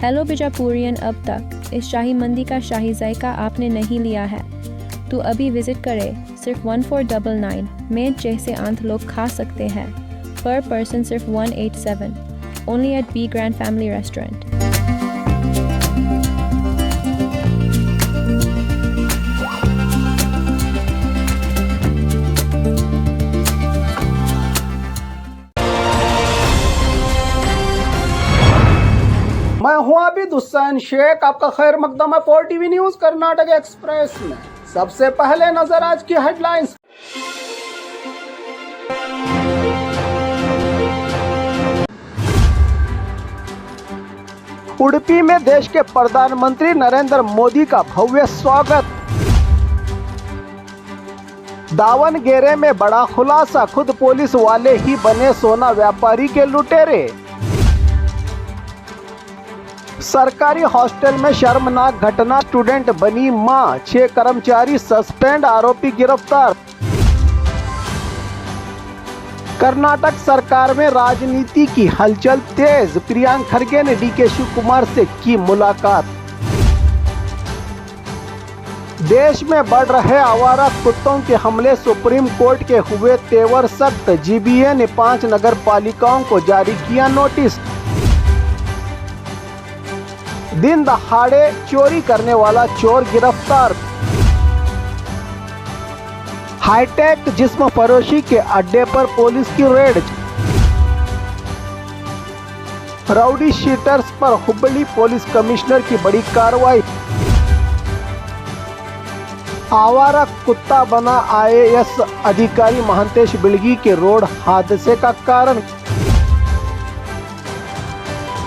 Hello बिजापुरियन, अब तक इस शाही मंदी का शाही जायका आपने नहीं लिया है तो अभी विजिट करें। सिर्फ 1499 में जैसे आंत लोग खा सकते हैं। पर पर्सन सिर्फ 187। Only at B grand family restaurant. मैं हूं आबिद हुसैन शेख, आपका खैर मकदम है 4 टीवी न्यूज कर्नाटक एक्सप्रेस में। सबसे पहले नजर आज की हेडलाइंस। उडुपी में देश के प्रधानमंत्री नरेंद्र मोदी का भव्य स्वागत। दावणगेरे में बड़ा खुलासा, खुद पुलिस वाले ही बने सोना व्यापारी के लुटेरे। सरकारी हॉस्टल में शर्मनाक घटना, स्टूडेंट बनी मां, 6 कर्मचारी सस्पेंड, आरोपी गिरफ्तार। कर्नाटक सरकार में राजनीति की हलचल तेज, प्रियंका खरगे ने डीके शिवकुमार से की मुलाकात। देश में बढ़ रहे आवारा कुत्तों के हमले, सुप्रीम कोर्ट के हुए तेवर सख्त, जीबीए ने 5 नगर पालिकाओं को जारी किया नोटिस। दिन दहाड़े चोरी करने वाला चोर गिरफ्तार। हाईटेक जिस्म फरोशी के अड्डे पर पुलिस की रेड। राउडी शीटर्स पर हुबली पुलिस कमिश्नर की बड़ी कार्रवाई। आवारा कुत्ता बना आईएएस अधिकारी महंतेश बिलगी के रोड हादसे का कारण।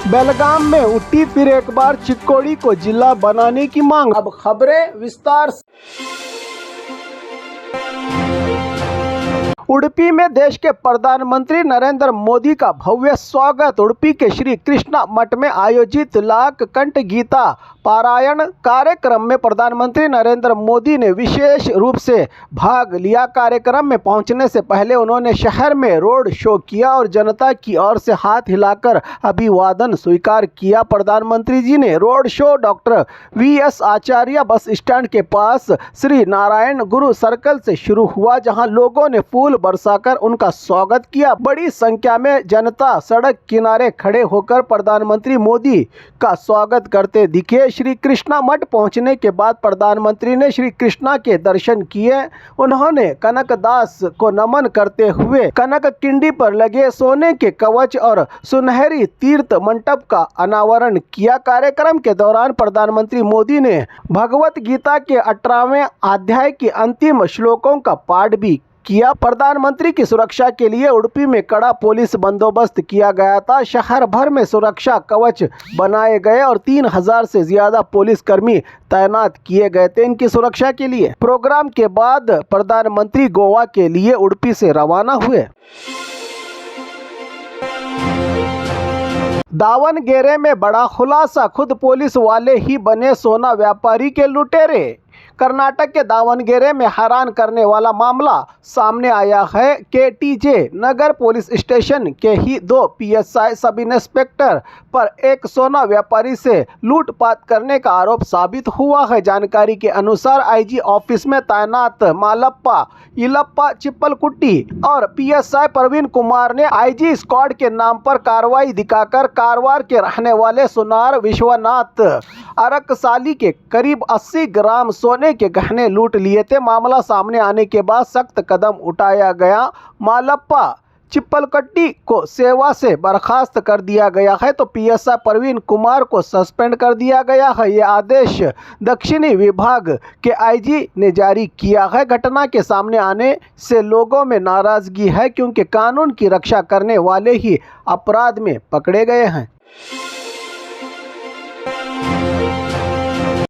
बेलगाम में उठी फिर एक बार चिक्कोड़ी को जिला बनाने की मांग। अब खबरें विस्तार से। उडुपी में देश के प्रधानमंत्री नरेंद्र मोदी का भव्य स्वागत। उडुपी के श्री कृष्णा मठ में आयोजित लाख कंठ गीता पारायण कार्यक्रम में प्रधानमंत्री नरेंद्र मोदी ने विशेष रूप से भाग लिया। कार्यक्रम में पहुंचने से पहले उन्होंने शहर में रोड शो किया और जनता की ओर से हाथ हिलाकर अभिवादन स्वीकार किया। प्रधानमंत्री जी ने रोड शो डॉक्टर वीएस आचार्य बस स्टैंड के पास श्री नारायण गुरु सर्कल से शुरू हुआ, जहां लोगों ने फूल बरसाकर उनका स्वागत किया। बड़ी संख्या में जनता सड़क किनारे खड़े होकर प्रधानमंत्री मोदी का स्वागत करते दिखे। श्री कृष्णा मठ पहुंचने के बाद प्रधानमंत्री ने श्री कृष्णा के दर्शन किए। उन्होंने कनकदास को नमन करते हुए कनक किंडी पर लगे सोने के कवच और सुनहरी तीर्थ मंडप का अनावरण किया। कार्यक्रम के दौरान प्रधानमंत्री मोदी ने भगवत गीता के 18वें अध्याय के अंतिम श्लोकों का पाठ भी किया। प्रधानमंत्री की सुरक्षा के लिए उडुपी में कड़ा पुलिस बंदोबस्त किया गया था। शहर भर में सुरक्षा कवच बनाए गए और 3000 से ज्यादा पुलिसकर्मी तैनात किए गए थे इनकी सुरक्षा के लिए। प्रोग्राम के बाद प्रधानमंत्री गोवा के लिए उडुपी से रवाना हुए। दावणगेरे में बड़ा खुलासा, खुद पुलिस वाले ही बने सोना व्यापारी के लुटेरे। कर्नाटक के दावणगेरे में हैरान करने वाला मामला सामने आया है। केटीजे नगर पुलिस स्टेशन के ही 2 पीएसआई सब इंस्पेक्टर पर एक सोना व्यापारी से लूटपाट करने का आरोप साबित हुआ है। जानकारी के अनुसार आईजी ऑफिस में तैनात मालप्पा इलप्पा चिप्पलकुट्टी और पीएसआई प्रवीण कुमार ने आईजी स्क्वाड के नाम पर कार्रवाई दिखाकर कारवार के रहने वाले सुनार विश्वनाथ अरकसाली के करीब 80 ग्राम सोने के गहने लूट लिए थे। मामला सामने आने के बाद सख्त कदम उठाया गया। मालप्पा चिप्पलकट्टी को सेवा से बर्खास्त कर दिया गया है तो पीएसआई प्रवीण कुमार को सस्पेंड कर दिया गया है। ये आदेश दक्षिणी विभाग के आईजी ने जारी किया है। घटना के सामने आने से लोगों में नाराजगी है क्योंकि कानून की रक्षा करने वाले ही अपराध में पकड़े गए हैं।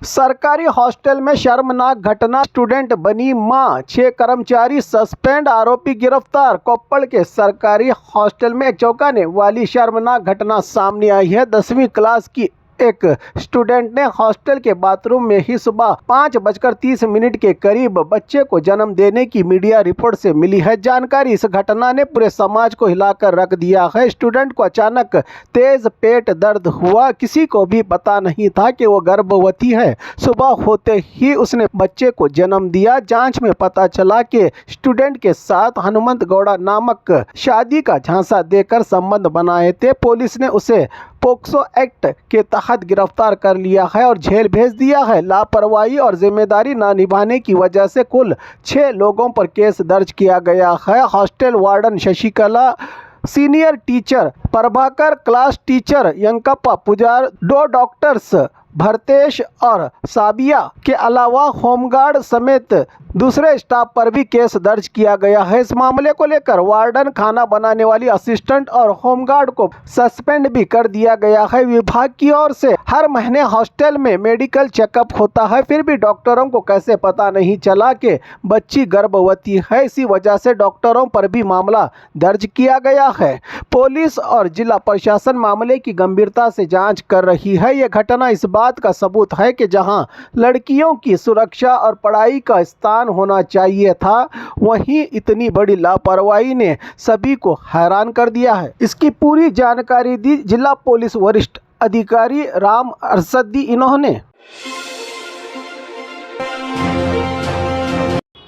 सरकारी हॉस्टल में शर्मनाक घटना, स्टूडेंट बनी मां, 6 कर्मचारी सस्पेंड, आरोपी गिरफ्तार। कोप्पल के सरकारी हॉस्टल में एक चौंकाने वाली शर्मनाक घटना सामने आई है। 10वीं क्लास की एक स्टूडेंट ने हॉस्टल के बाथरूम में ही सुबह 5:30 के करीब बच्चे को जन्म देने की मीडिया रिपोर्ट से मिली है जानकारी। इस घटना ने पूरे समाज को हिलाकर रख दिया है। स्टूडेंट को अचानक तेज पेट दर्द हुआ। किसी को भी पता नहीं था कि वो गर्भवती है। सुबह होते ही उसने बच्चे को जन्म दिया। जांच में पता चला कि स्टूडेंट के साथ हनुमंत गौड़ा नामक शादी का झांसा देकर संबंध बनाए थे। पुलिस ने उसे पोक्सो एक्ट के तहत गिरफ्तार कर लिया है और जेल भेज दिया है। लापरवाही और जिम्मेदारी न निभाने की वजह से कुल 6 लोगों पर केस दर्ज किया गया है। Hostel warden Shashikala, senior teacher Prabhakar, class teacher Yankappa Pujar, 2 doctors Bharatesh और साबिया के अलावा होमगार्ड समेत दूसरे स्टाफ पर भी केस दर्ज किया गया है। इस मामले को लेकर वार्डन, खाना बनाने वाली असिस्टेंट और होमगार्ड को सस्पेंड भी कर दिया गया है। विभाग की ओर से हर महीने हॉस्टल में मेडिकल चेकअप होता है, फिर भी डॉक्टरों को कैसे पता नहीं चला कि बच्ची गर्भवती है। इसी वजह से डॉक्टरों पर भी मामला दर्ज किया गया है। पुलिस और जिला प्रशासन मामले की गंभीरता से जाँच कर रही है। यह घटना इस बात का सबूत है कि जहां लड़कियों की सुरक्षा और पढ़ाई का स्थान होना चाहिए था, वहीं इतनी बड़ी लापरवाही ने सभी को हैरान कर दिया है। इसकी पूरी जानकारी दी जिला पुलिस वरिष्ठ अधिकारी राम अरसदी। इन्होंने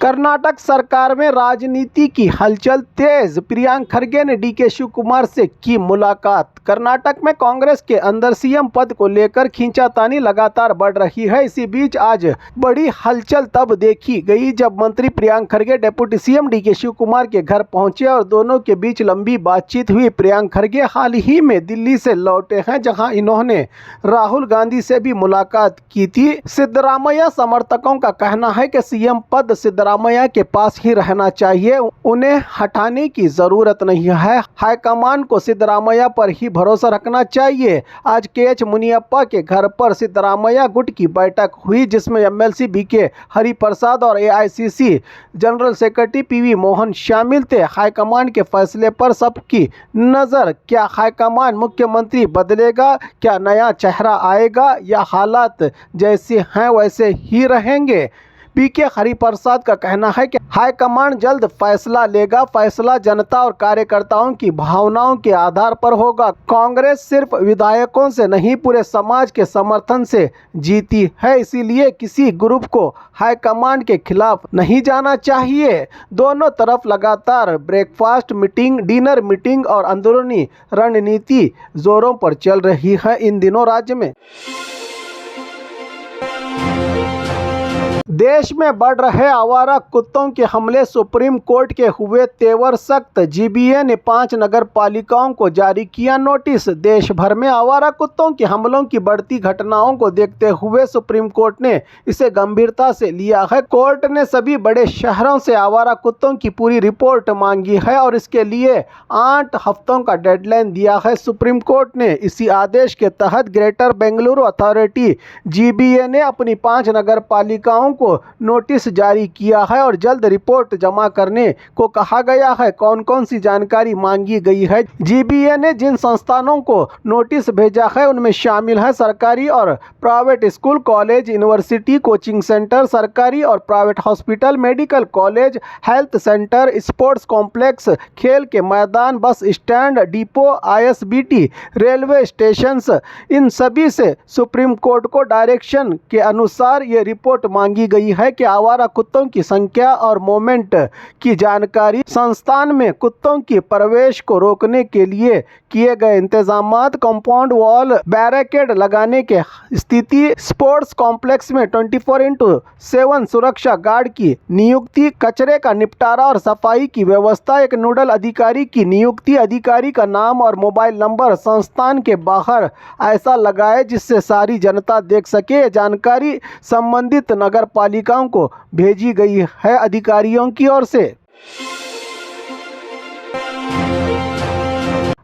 कर्नाटक सरकार में राजनीति की हलचल तेज। प्रियंका खरगे ने डीके शिव कुमार से की मुलाकात। कर्नाटक में कांग्रेस के अंदर सीएम पद को लेकर खींचातानी लगातार बढ़ रही है। इसी बीच आज बड़ी हलचल तब देखी गई जब मंत्री प्रियंका खरगे डिप्टी सीएम डीके शिव कुमार के घर पहुंचे और दोनों के बीच लंबी बातचीत हुई। प्रियंका खरगे हाल ही में दिल्ली से लौटे हैं, जहां इन्होंने राहुल गांधी से भी मुलाकात की थी। सिद्धरामैया समर्थकों का कहना है कि सीएम पद सिद्धरामैया के पास ही रहना चाहिए, उन्हें हटाने की जरूरत नहीं है। हाईकमान को सिद्धरामैया पर ही भरोसा रखना चाहिए। आज केएच मुनियप्पा के घर पर सिद्धरामैया गुट की बैठक हुई, जिसमें एमएलसी बीके हरिप्रसाद और AICC general secretary PV Mohan शामिल थे। हाईकमान के फैसले पर सबकी नजर। क्या हाईकमान मुख्यमंत्री बदलेगा? क्या नया चेहरा आएगा या हालात जैसे हैं वैसे ही रहेंगे? पीके हरिप्रसाद का कहना है कि हाईकमान जल्द फैसला लेगा। फैसला जनता और कार्यकर्ताओं की भावनाओं के आधार पर होगा। कांग्रेस सिर्फ विधायकों से नहीं, पूरे समाज के समर्थन से जीती है, इसीलिए किसी ग्रुप को हाईकमान के खिलाफ नहीं जाना चाहिए। दोनों तरफ लगातार ब्रेकफास्ट मीटिंग, डिनर मीटिंग और अंदरूनी रणनीति जोरों पर चल रही है इन दिनों राज्य में। देश में बढ़ रहे आवारा कुत्तों के हमले, सुप्रीम कोर्ट के हुए तेवर सख्त। जीबीए ने 5 नगर पालिकाओं को जारी किया नोटिस। देश भर में आवारा कुत्तों के हमलों की बढ़ती घटनाओं को देखते हुए सुप्रीम कोर्ट ने इसे गंभीरता से लिया है। कोर्ट ने सभी बड़े शहरों से आवारा कुत्तों की पूरी रिपोर्ट मांगी है और इसके लिए 8 हफ्तों का डेडलाइन दिया है। सुप्रीम कोर्ट ने इसी आदेश के तहत ग्रेटर बेंगलुरु अथॉरिटी जीबीए ने अपनी 5 नगर पालिकाओं को नोटिस जारी किया है और जल्द रिपोर्ट जमा करने को कहा गया है। कौन कौन सी जानकारी मांगी गई है? जीबीए ने जिन संस्थानों को नोटिस भेजा है उनमें शामिल है सरकारी और private school, college, university, coaching centre, सरकारी और private hospital, medical college, health centre, sports complex, खेल के मैदान, bus stand, depot, ISBT, railway station. इन सभी से सुप्रीम कोर्ट को डायरेक्शन के अनुसार ये रिपोर्ट मांगी गई है कि आवारा कुत्तों की संख्या और मूवमेंट की जानकारी, संस्थान में कुत्तों की प्रवेश को रोकने के लिए किए गए इंतजामात, कंपाउंड वॉल बैरिकेड लगाने के स्थिति, स्पोर्ट्स कॉम्प्लेक्स में 24/7 सुरक्षा गार्ड की नियुक्ति, कचरे का निपटारा और सफाई की व्यवस्था, एक नोडल अधिकारी की नियुक्ति, अधिकारी का नाम और मोबाइल नंबर संस्थान के बाहर ऐसा लगाए जिससे सारी जनता देख सके। जानकारी संबंधित नगर पालिकाओं को भेजी गई है अधिकारियों की ओर से।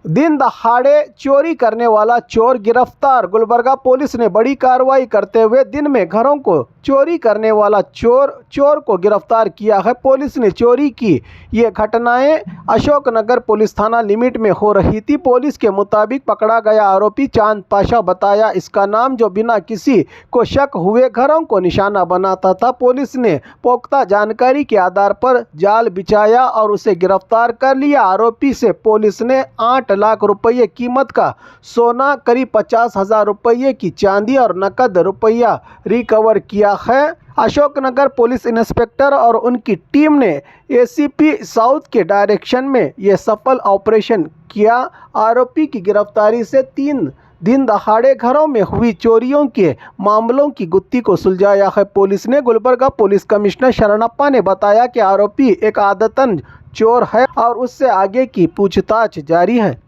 दिन दहाड़े चोरी करने वाला चोर गिरफ्तार। गुलबर्गा पुलिस ने बड़ी कार्रवाई करते हुए दिन में घरों को चोरी करने वाला चोर को गिरफ्तार किया है। पुलिस ने चोरी की ये घटनाएं अशोकनगर पुलिस थाना लिमिट में हो रही थी। पुलिस के मुताबिक पकड़ा गया आरोपी चांद पाशा बताया इसका नाम, जो बिना किसी को शक हुए घरों को निशाना बनाता था। पुलिस ने पुख्ता जानकारी के आधार पर जाल बिछाया और उसे गिरफ्तार कर लिया। आरोपी से पुलिस ने 8 लाख रुपये कीमत का सोना, करीब 50,000 रुपये की चांदी और नकद रुपया रिकवर किया है। अशोकनगर पुलिस इंस्पेक्टर और उनकी टीम ने एसीपी साउथ के डायरेक्शन में यह सफल ऑपरेशन किया। आरोपी की गिरफ्तारी से 3 दिन दहाड़े घरों में हुई चोरियों के मामलों की गुत्थी को सुलझाया है। पुलिस ने गुलबर्गा पुलिस कमिश्नर शरणप्पा ने बताया कि आरोपी एक आदतन चोर है और उससे आगे की पूछताछ जारी है।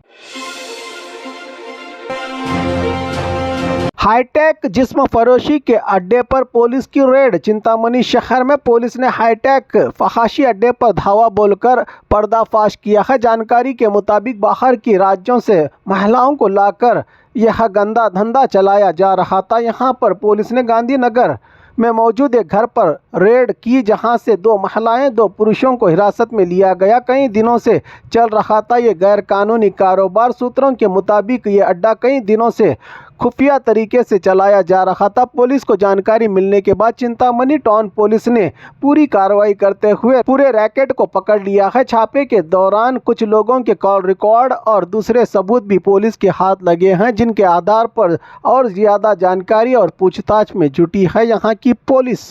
हाईटेक जिस्म फरोशी के अड्डे पर पुलिस की रेड। चिंतामणि शहर में पुलिस ने हाईटेक फहाशी अड्डे पर धावा बोलकर पर्दाफाश किया है। जानकारी के मुताबिक बाहर के राज्यों से महिलाओं को लाकर यह गंदा धंधा चलाया जा रहा था। यहां पर पुलिस ने गांधीनगर में मौजूद एक घर पर रेड की, जहां से 2 महिलाएं 2 पुरुषों को हिरासत में लिया गया। कई दिनों से चल रहा था ये गैर कानूनी कारोबार। सूत्रों के मुताबिक ये अड्डा कई दिनों से खुफिया तरीके से चलाया जा रहा था। पुलिस को जानकारी मिलने के बाद चिंतामणि टाउन पुलिस ने पूरी कार्रवाई करते हुए पूरे रैकेट को पकड़ लिया है। छापे के दौरान कुछ लोगों के कॉल रिकॉर्ड और दूसरे सबूत भी पुलिस के हाथ लगे हैं, जिनके आधार पर और ज्यादा जानकारी और पूछताछ में जुटी है यहां की पुलिस।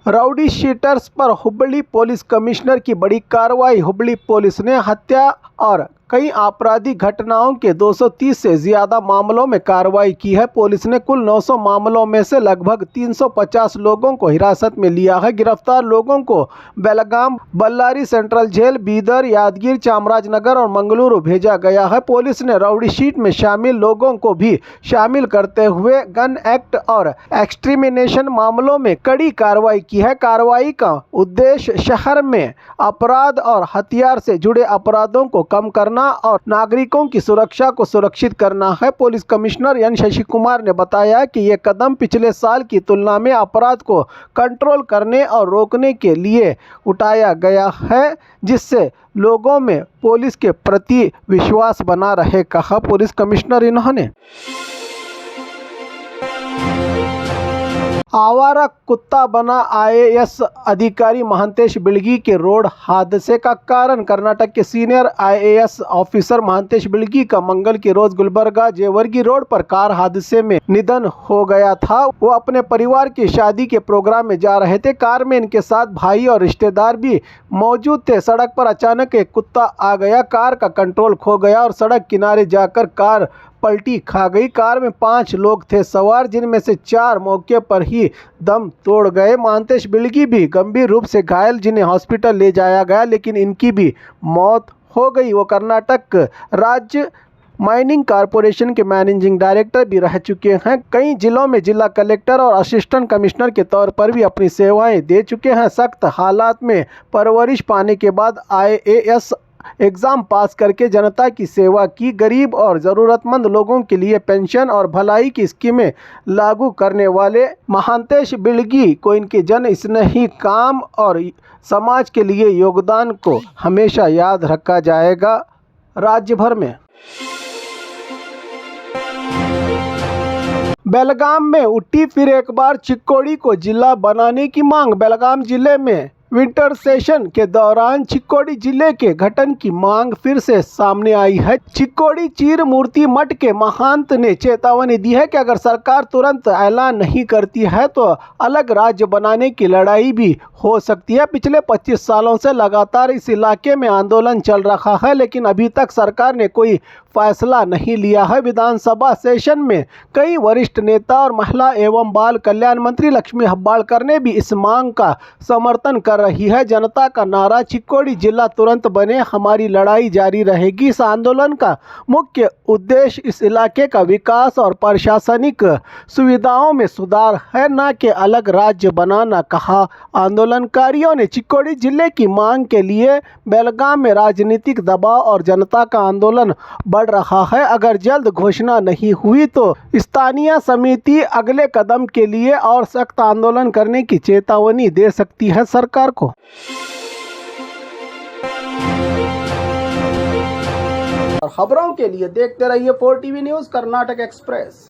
राउडी शीटर्स पर हुबली पुलिस कमिश्नर की बड़ी कार्रवाई। हुबली पुलिस ने हत्या और कई आपराधिक घटनाओं के 230 से ज़्यादा मामलों में कार्रवाई की है। पुलिस ने कुल 900 मामलों में से लगभग 350 लोगों को हिरासत में लिया है। गिरफ्तार लोगों को बेलगाम, बल्लारी सेंट्रल जेल, बीदर, यादगीर, चामराजनगर और मंगलुरु भेजा गया है। पुलिस ने राउडी शीट में शामिल लोगों को भी शामिल करते हुए गन एक्ट और एक्सट्रीमिनेशन मामलों में कड़ी कार्रवाई की है। कार्रवाई का उद्देश्य शहर में अपराध और हथियार से जुड़े अपराधों को कम करना और नागरिकों की सुरक्षा को सुरक्षित करना है। पुलिस कमिश्नर एन शशि कुमार ने बताया कि ये कदम पिछले साल की तुलना में अपराध को कंट्रोल करने और रोकने के लिए उठाया गया है, जिससे लोगों में पुलिस के प्रति विश्वास बना रहे, कहा पुलिस कमिश्नर। इन्होंने आवारा कुत्ता बना आईएएस अधिकारी महंतेश बिलगी के रोड हादसे का कारण। कर्नाटक के सीनियर आईएएस ऑफिसर महंतेश बिलगी का मंगल के रोज गुलबर्गा जेवर्गी रोड पर कार हादसे में निधन हो गया था। वो अपने परिवार की शादी के प्रोग्राम में जा रहे थे। कार में इनके साथ भाई और रिश्तेदार भी मौजूद थे। सड़क पर अचानक एक कुत्ता आ गया, कार का कंट्रोल खो गया और सड़क किनारे जाकर कार पलटी खा गई। कार में 5 लोग थे सवार, जिनमें से 4 मौके पर ही दम तोड़ गए। महंतेश बिलगी भी गंभीर रूप से घायल, जिन्हें हॉस्पिटल ले जाया गया, लेकिन इनकी भी मौत हो गई। वो कर्नाटक राज्य माइनिंग कॉरपोरेशन के मैनेजिंग डायरेक्टर भी रह चुके हैं। कई जिलों में जिला कलेक्टर और असिस्टेंट कमिश्नर के तौर पर भी अपनी सेवाएं दे चुके हैं। सख्त हालात में परवरिश पाने के बाद आईएएस एग्ज़ाम पास करके जनता की सेवा की। गरीब और ज़रूरतमंद लोगों के लिए पेंशन और भलाई की स्कीमें लागू करने वाले महंतेश बिलगी को इनके जन स्नेही काम और समाज के लिए योगदान को हमेशा याद रखा जाएगा। राज्य भर में बेलगाम में उठी फिर एक बार चिक्कोड़ी को जिला बनाने की मांग। बेलगाम जिले में विंटर सेशन के दौरान चिक्कोड़ी जिले के गठन की मांग फिर से सामने आई है। चिक्कोड़ी चीर मूर्ति मठ के महंत ने चेतावनी दी है कि अगर सरकार तुरंत ऐलान नहीं करती है तो अलग राज्य बनाने की लड़ाई भी हो सकती है। पिछले 25 सालों से लगातार इस इलाके में आंदोलन चल रहा है, लेकिन अभी तक सरकार ने कोई फैसला नहीं लिया है। विधानसभा सेशन में कई वरिष्ठ नेता और महिला एवं बाल कल्याण मंत्री लक्ष्मी हेब्बाळकर ने भी इस मांग का समर्थन कर कर रही है जनता का नारा। चिक्कोड़ी जिला तुरंत बने, हमारी लड़ाई जारी रहेगी। इस आंदोलन का मुख्य उद्देश्य इस इलाके का विकास और प्रशासनिक सुविधाओं में सुधार है, न कि अलग राज्य बनाना, कहा। आंदोलनकारियों ने चिक्कोड़ी जिले की मांग के लिए बेलगाम में राजनीतिक दबाव और जनता का आंदोलन बढ़ रहा है। अगर जल्द घोषणा नहीं हुई तो स्थानीय समिति अगले कदम के लिए और सख्त आंदोलन करने की चेतावनी दे सकती है सरकार को। और खबरों के लिए देखते रहिए 4 टीवी न्यूज़ कर्नाटक एक्सप्रेस।